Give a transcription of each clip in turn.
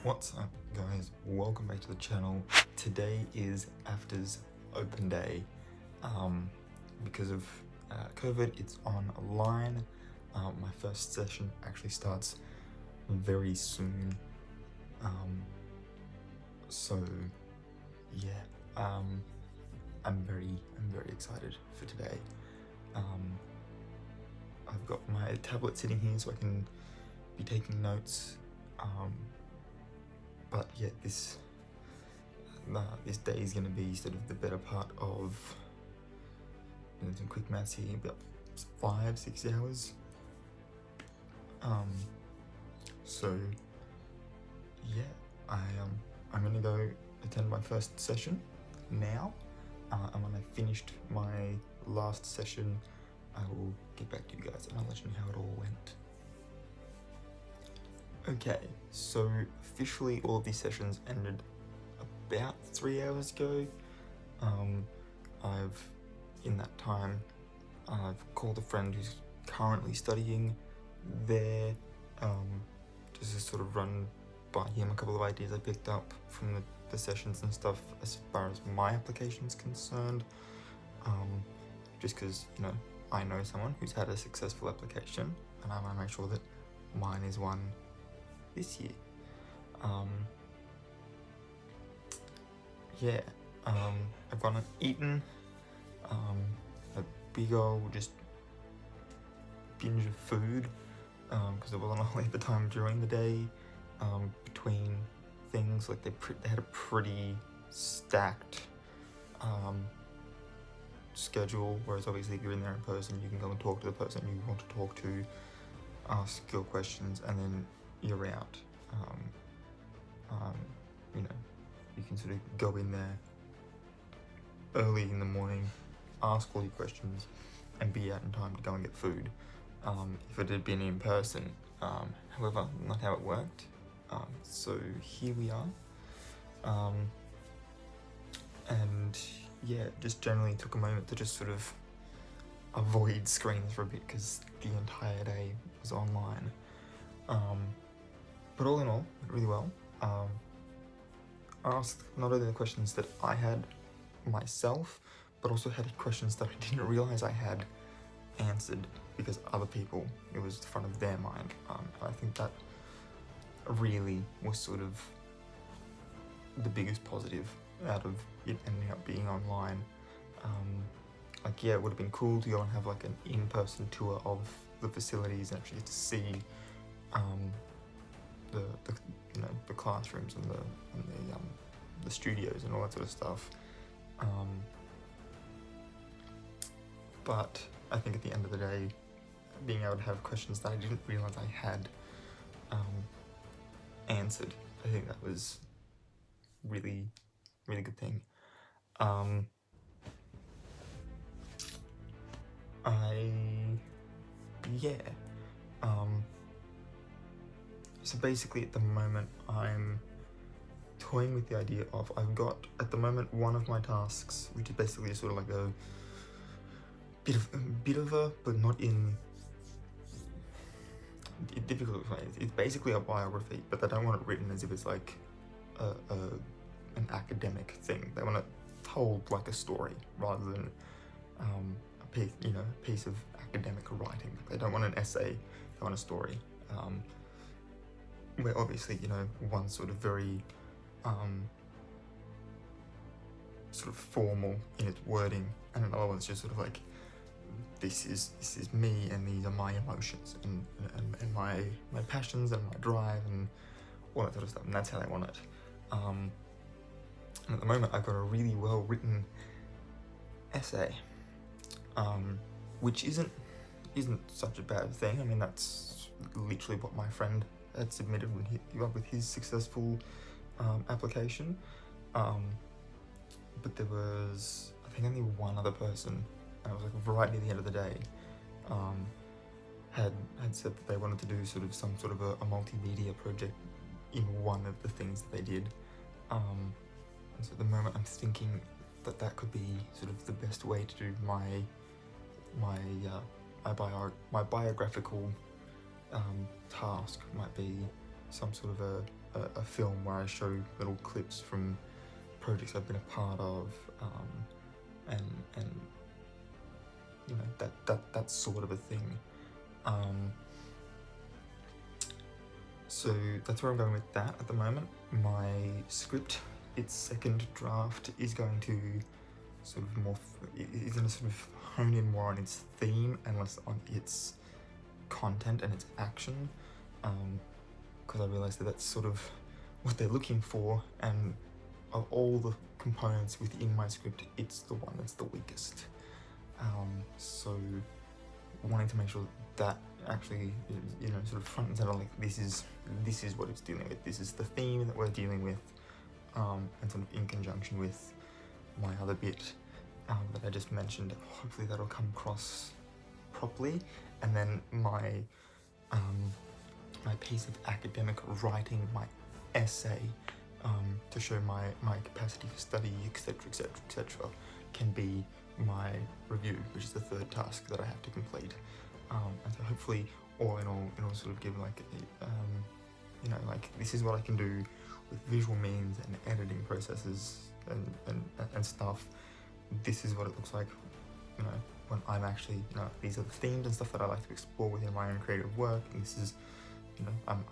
What's up guys, welcome back to the channel. Today is AFTR's open day. Because of COVID, it's online. My first session actually starts very soon. So yeah, I'm very excited for today. I've got my tablet sitting here so I can be taking notes. But yeah, this day is going to be sort of the better part of, some quick maths here, about 5-6 hours. So yeah, I'm going to go attend my first session now, and when I finished my last session, I will get back to you guys and I'll let you know how it all went. Okay, so officially all of these sessions ended about 3 hours ago. In that time, I've called a friend who's currently studying there, just to sort of run by him a couple of ideas I picked up from the sessions and stuff as far as my application is concerned. Just because, I know someone who's had a successful application and I want to make sure that mine is one this year. I've gone and eaten a big old just binge of food, because there wasn't a whole heap of time during the day between things. Like they had a pretty stacked schedule, whereas obviously if you're in there in person, you can go and talk to the person you want to talk to, ask your questions, and then you're out. You can sort of go in there early in the morning, ask all your questions, and be out in time to go and get food. If it had been in person, however, not how it worked. So here we are. And yeah, just generally took a moment to just sort of avoid screens for a bit because the entire day was online. But all in all, went really well. I asked not only the questions that I had myself, but also had questions that I didn't realize I had answered because other people, it was the front of their mind. I think that really was sort of the biggest positive out of it ending up being online. It would have been cool to go and have like an in-person tour of the facilities and actually get to see the classrooms and the studios and all that sort of stuff. But I think at the end of the day, being able to have questions that I didn't realize I had answered, I think that was really good thing. So basically at the moment I'm toying with the idea of, I've got at the moment one of my tasks, which is basically sort of like a bit of a, but not in difficult ways. It's basically a biography, but they don't want it written as if it's like an academic thing. They want it told like a story rather than a piece of academic writing. They don't want an essay, they want a story. Where obviously, one's sort of very sort of formal in its wording, and another one's just sort of like, this is me, and these are my emotions and my passions and my drive and all that sort of stuff, and that's how they want it. And at the moment I've got a really well written essay, which isn't such a bad thing. I mean, that's literally what my friend had submitted when he got with his successful application. But there was, I think, only one other person, and it was like right near the end of the day, had said that they wanted to do some sort of a multimedia project in one of the things that they did. And so at the moment I'm thinking that could be sort of the best way to do my biographical task might be some sort of a film where I show little clips from projects I've been a part of, and you know, that sort of a thing. So that's where I'm going with that at the moment. My script, its second draft, is going to sort of is going to sort of hone in more on its theme and less on its content and its action, because I realized that that's sort of what they're looking for, and of all the components within my script, it's the one that's the weakest. So wanting to make sure that actually, you know, sort of front and center, like this is what it's dealing with, this is the theme that we're dealing with, and sort of in conjunction with my other bit that I just mentioned. Hopefully that'll come across properly, and then my my piece of academic writing, my essay, to show my capacity for study, etc, etc, etc, can be my review, which is the third task that I have to complete. And so hopefully, all in all, it'll sort of give like you know, like this is what I can do with visual means and editing processes and stuff. This is what it looks like, you know, when I'm actually, you know, these are the themes and stuff that I like to explore within my own creative work. And this is, you know, I'm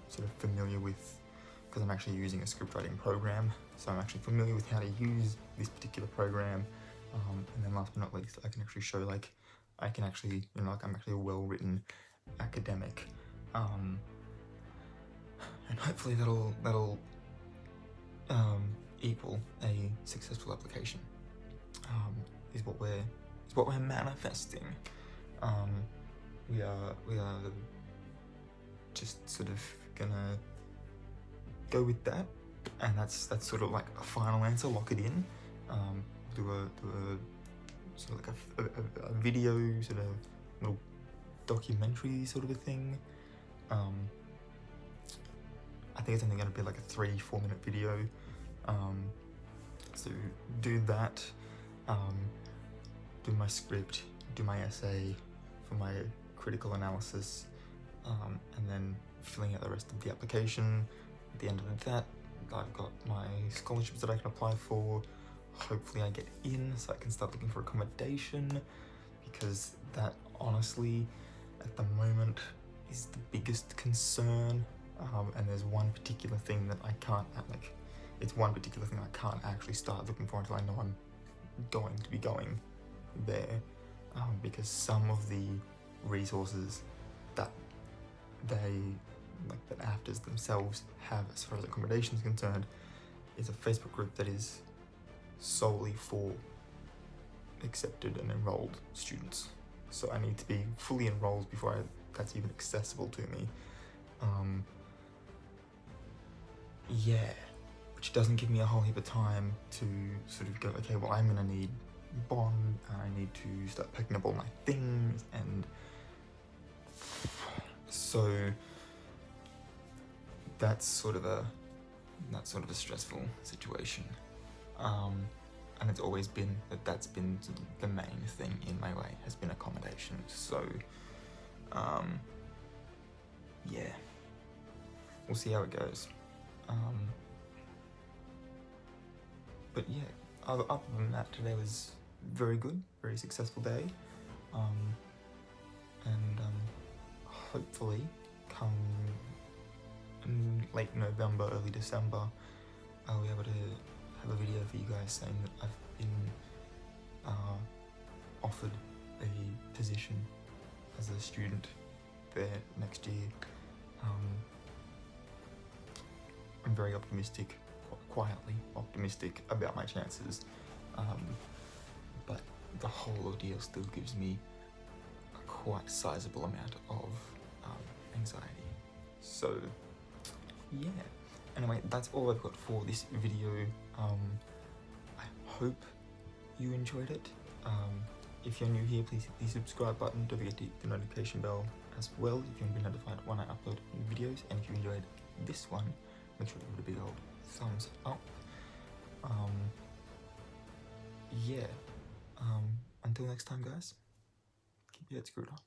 sort of familiar with, because I'm actually using a script writing program, so I'm actually familiar with how to use this particular program. And then last but not least, I can actually show like I can actually, you know, like I'm actually a well-written academic, and hopefully that'll equal a successful application. Is what we're manifesting. We are just sort of gonna go with that, and that's sort of like a final answer. Lock it in. Do a sort of like a video, sort of little documentary sort of a thing. I think it's only going to be like a 3-4 minute video. So do that. Do my script, do my essay for my critical analysis, and then filling out the rest of the application. At the end of that, I've got my scholarships that I can apply for. Hopefully I get in so I can start looking for accommodation, because that honestly at the moment is the biggest concern. And there's one particular thing that I can't, like, it's one particular thing I can't actually start looking for until I know I'm going to be going there, because some of the resources that that AFTRS themselves have as far as accommodation is concerned is a Facebook group that is solely for accepted and enrolled students. So I need to be fully enrolled before that's even accessible to me. Yeah, which doesn't give me a whole heap of time to sort of go, okay, well, I'm gonna need bond, and I need to start packing up all my things, and so that's sort of a stressful situation. And it's always been that's been the main thing in my way, has been accommodation. So yeah, we'll see how it goes. But yeah, other than that, today was very good, very successful day, and hopefully come in late November, early December, I'll be able to have a video for you guys saying that I've been offered a position as a student there next year. I'm very optimistic, quietly optimistic about my chances, but the whole ordeal still gives me a quite sizable amount of anxiety. So yeah, anyway, that's all I've got for this video. I hope you enjoyed it. If you're new here, please hit the subscribe button. Don't forget to hit the notification bell as well if you want to be notified when I upload new videos. And if you enjoyed this one, make sure to give it a big old thumbs up. Yeah, until next time, guys, keep your head screwed on.